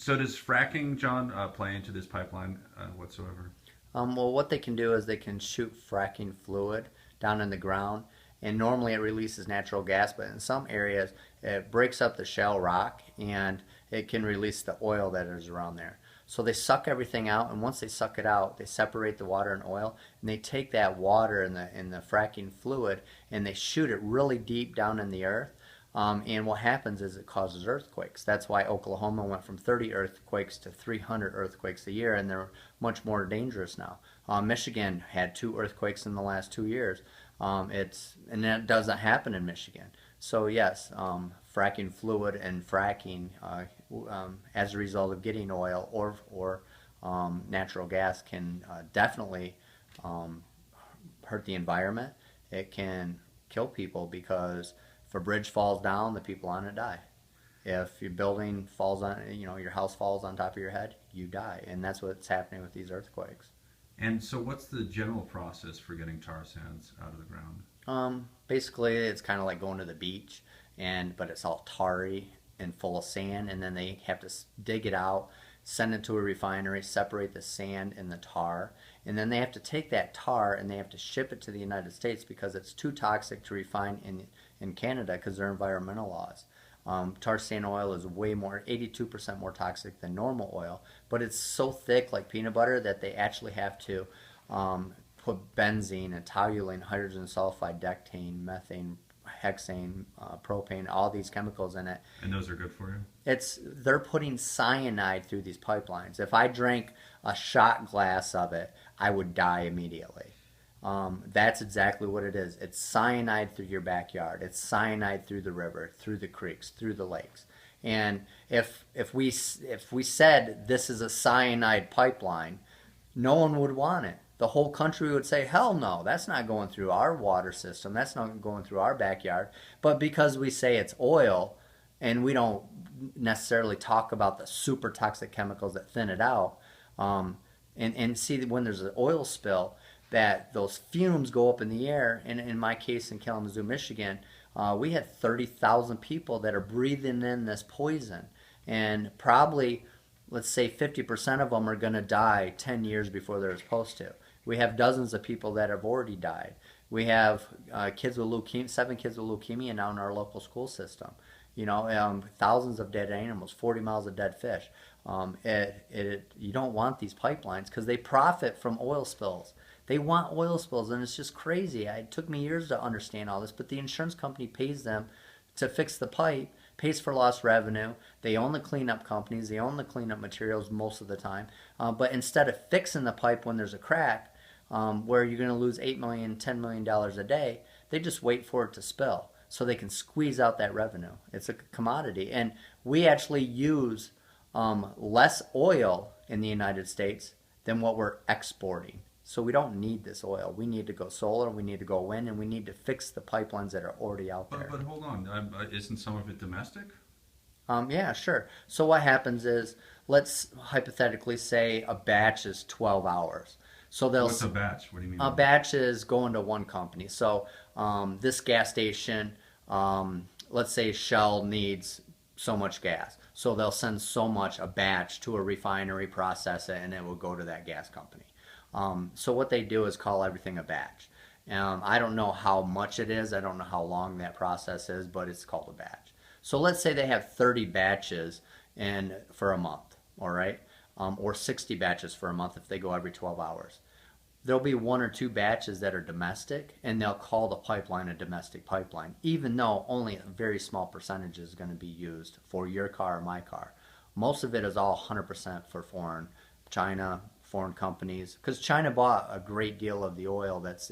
So does fracking, John, play into this pipeline whatsoever? Well, what they can do is they can shoot fracking fluid down in the ground, and normally it releases natural gas, but in some areas it breaks up the shale rock and it can release the oil that is around there. So they suck everything out, and once they suck it out, they separate the water and oil, and they take that water and the fracking fluid and they shoot it really deep down in the earth. And what happens is it causes earthquakes. That's why Oklahoma went from 30 earthquakes to 300 earthquakes a year, and they're much more dangerous now. Michigan had 2 earthquakes in the last 2 years. And that doesn't happen in Michigan. So yes, fracking fluid and fracking as a result of getting oil or natural gas can definitely um, hurt the environment. It can kill people because if a bridge falls down, the people on it die. If your building falls on, your house falls on top of your head, you die. And that's what's happening with these earthquakes. And so, what's the general process for getting tar sands out of the ground? Basically, it's kind of like going to the beach, but it's all tarry and full of sand, and then they have to dig it out, send it to a refinery, separate the sand and the tar, and then they have to take that tar and they have to ship it to the United States because it's too toxic to refine in Canada because they're environmental laws. Tar sand oil is way more, 82% more toxic than normal oil, but it's so thick like peanut butter that they actually have to put benzene and toluene, hydrogen sulfide, dectane, methane, hexane, propane, all these chemicals in it. And those are good for you? They're putting cyanide through these pipelines. If I drank a shot glass of it, I would die immediately. That's exactly what it is. It's cyanide through your backyard. It's cyanide through the river, through the creeks, through the lakes. And if we said this is a cyanide pipeline, no one would want it. The whole country would say, hell no, that's not going through our water system. That's not going through our backyard. But because we say it's oil and we don't necessarily talk about the super toxic chemicals that thin it out, and see when there's an oil spill, that those fumes go up in the air. And in my case in Kalamazoo, Michigan, we had 30,000 people that are breathing in this poison. And probably, let's say 50% of them are going to die 10 years before they're supposed to. We have dozens of people that have already died. We have kids with leukemia, 7 kids with leukemia now in our local school system. Thousands of dead animals, 40 miles of dead fish. You don't want these pipelines because they profit from oil spills. They want oil spills, and it's just crazy. It took me years to understand all this, but the insurance company pays them to fix the pipe, pays for lost revenue. They own the cleanup companies. They own the cleanup materials most of the time. But instead of fixing the pipe when there's a crack, where you're going to lose $8 million, $10 million a day, they just wait for it to spill so they can squeeze out that revenue. It's a commodity. And we actually use less oil in the United States than what we're exporting. So we don't need this oil. We need to go solar, we need to go wind, and we need to fix the pipelines that are already out But, there. but hold on, isn't some of it domestic? Yeah, sure. So what happens is, let's hypothetically say a batch is 12 hours. So What's a batch? What do you mean a by that? batch is going to one company. So this gas station, let's say Shell needs so much gas. So they'll send so much, a batch, to a refinery, process it, and it will go to that gas company. So what they do is call everything a batch. I don't know how much it is. I don't know how long that process is, but it's called a batch. So let's say they have 30 batches for a month, all right? Or 60 batches for a month if they go every 12 hours. There'll be 1 or 2 batches that are domestic, and they'll call the pipeline a domestic pipeline, even though only a very small percentage is going to be used for your car or my car. Most of it is all 100% for foreign, China, foreign companies, because China bought a great deal of the oil there's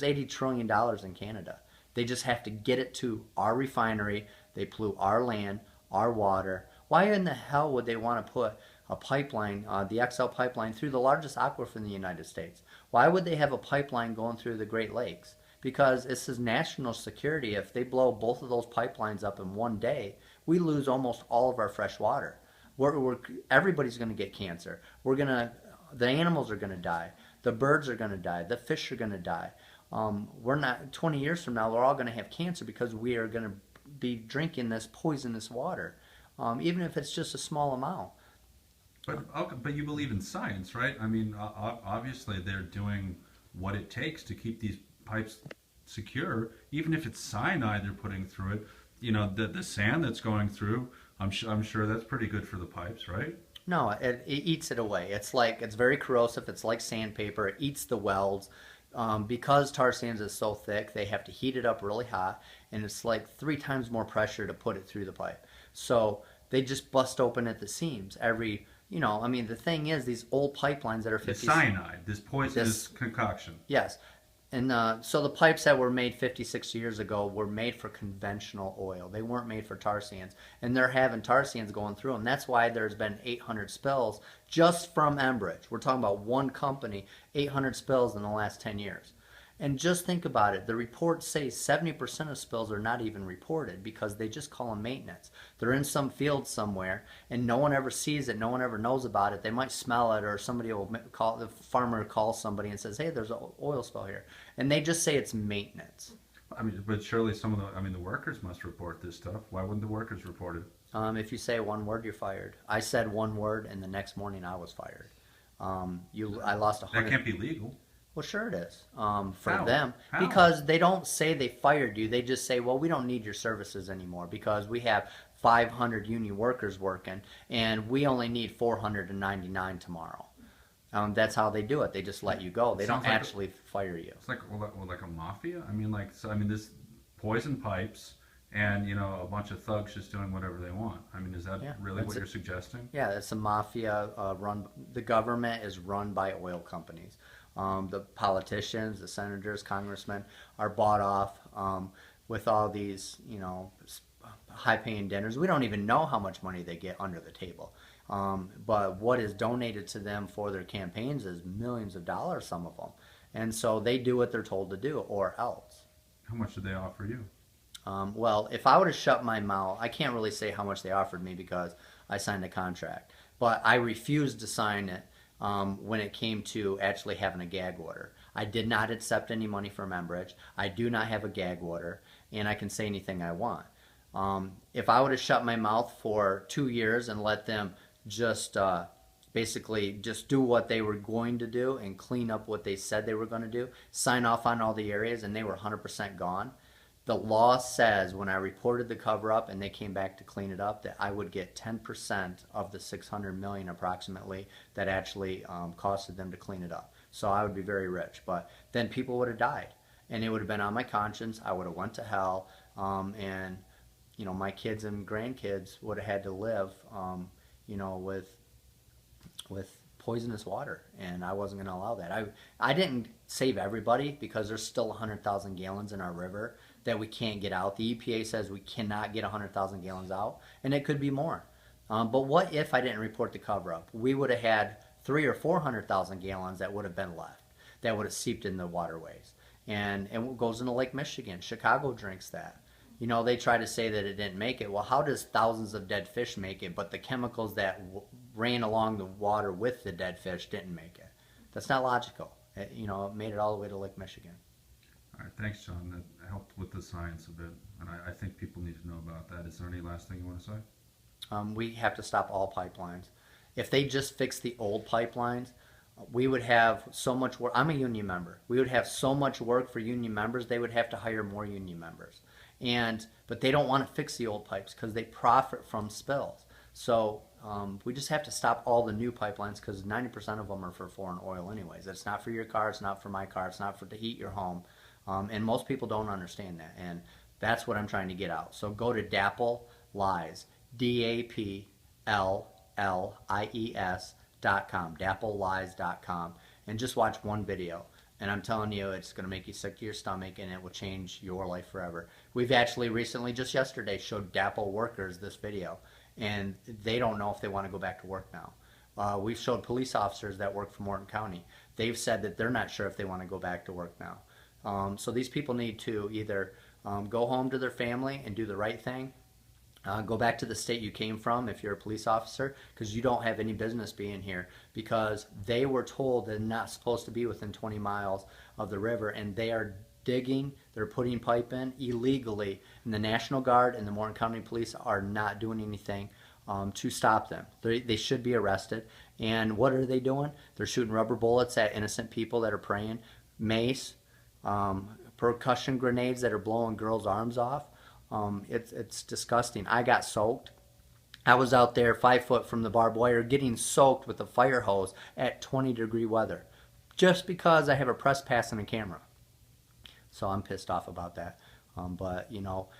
$80 trillion in Canada. They just have to get it to our refinery. They pollute our land, our water. Why in the hell would they want to put a pipeline, the XL pipeline, through the largest aquifer in the United States? Why would they have a pipeline going through the Great Lakes? Because this is national security. If they blow both of those pipelines up in one day, we lose almost all of our fresh water. Everybody's going to get cancer. The animals are going to die. The birds are going to die. The fish are going to die. 20 years from now, we're all going to have cancer because we are going to be drinking this poisonous water. even if it's just a small amount. But you believe in science, right? I mean, obviously they're doing what it takes to keep these pipes secure, even if it's cyanide they're putting through it. You know, the sand that's going through, I'm sure that's pretty good for the pipes, right? No, it eats it away. It's very corrosive. It's like sandpaper. It eats the welds. Because tar sands is so thick, they have to heat it up really hot, and it's like 3 times more pressure to put it through the pipe. So they just bust open at the seams every. I mean, the thing is, these old pipelines that are The 50. cyanide, this poisonous concoction. Yes. And so the pipes that were made 50, 60 years ago were made for conventional oil. They weren't made for tar sands. And they're having tar sands going through them. That's why there's been 800 spills just from Enbridge. We're talking about one company, 800 spills in the last 10 years. And just think about it. The reports say 70% of spills are not even reported because they just call them maintenance. They're in some field somewhere and no one ever sees it. No one ever knows about it. They might smell it, or somebody will call, the farmer calls somebody and says, hey, there's an oil spill here. And they just say it's maintenance. I mean, but surely the workers must report this stuff. Why wouldn't the workers report it? If you say one word, you're fired. I said one word and the next morning I was fired. I lost 100. That can't be legal. Well, sure it is, for How? them. How? Because they don't say they fired you. They just say, well, we don't need your services anymore because we have 500 union workers working and we only need 499 tomorrow. That's how they do it. They just let you go. They don't actually fire you. It's like like a mafia. I mean, this poison pipes and a bunch of thugs just doing whatever they want. I mean, is that really what you're suggesting? Yeah, it's a mafia run. The government is run by oil companies. The politicians, the senators, congressmen are bought off with all these, high-paying dinners. We don't even know how much money they get under the table. But what is donated to them for their campaigns is millions of dollars, some of them. And so they do what they're told to do, or else. How much did they offer you? Well, if I would have shut my mouth, I can't really say how much they offered me because I signed a contract. But I refused to sign it when it came to actually having a gag order. I did not accept any money from Enbridge. I do not have a gag order, and I can say anything I want. If I would have shut my mouth for 2 years and let them just basically just do what they were going to do and clean up what they said they were going to do, sign off on all the areas, and they were 100% gone, the law says when I reported the cover-up and they came back to clean it up that I would get 10% of the $600 million approximately that actually costed them to clean it up. So I would be very rich. But then people would have died, and it would have been on my conscience. I would have went to hell, and my kids and grandkids would have had to live, with poisonous water, and I wasn't going to allow that. I didn't save everybody because there's still 100,000 gallons in our river that we can't get out. The EPA says we cannot get 100,000 gallons out, and it could be more. But what if I didn't report the cover-up? We would have had 300,000 or 400,000 gallons that would have been left, that would have seeped in the waterways. And it goes into Lake Michigan. Chicago drinks that. They try to say that it didn't make it. Well, how does thousands of dead fish make it, but the chemicals that ran along the water with the dead fish didn't make it? That's not logical. It made it all the way to Lake Michigan. All right, thanks, John. That helped with the science a bit, and I think people need to know about that. Is there any last thing you want to say? We have to stop all pipelines. If they just fix the old pipelines, we would have so much work. I'm a union member. We would have so much work for union members, they would have to hire more union members. But they don't want to fix the old pipes because they profit from spills. So we just have to stop all the new pipelines because 90% of them are for foreign oil anyways. It's not for your car. It's not for my car. It's not for to heat your home. And most people don't understand that. And that's what I'm trying to get out. So go to Dapple Lies, DAPLLIES.com, DappleLies.com, and just watch one video. And I'm telling you, it's going to make you sick to your stomach, and it will change your life forever. We've actually recently, just yesterday, showed Dapple workers this video, and they don't know if they want to go back to work now. We've showed police officers that work for Morton County. They've said that they're not sure if they want to go back to work now. So these people need to either go home to their family and do the right thing, go back to the state you came from if you're a police officer, because you don't have any business being here, because they were told they're not supposed to be within 20 miles of the river, and they are digging, they're putting pipe in illegally, and the National Guard and the Morton County Police are not doing anything to stop them. They should be arrested. And what are they doing? They're shooting rubber bullets at innocent people that are praying, mace, percussion grenades that are blowing girls' arms off. It's disgusting. I got soaked. I was out there 5 foot from the barbed wire getting soaked with a fire hose at 20-degree weather just because I have a press pass and a camera. So I'm pissed off about that. But, you know,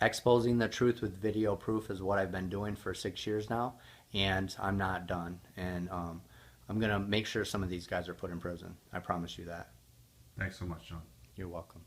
exposing the truth with video proof is what I've been doing for 6 years now, and I'm not done. And I'm going to make sure some of these guys are put in prison. I promise you that. Thanks so much, John. You're welcome.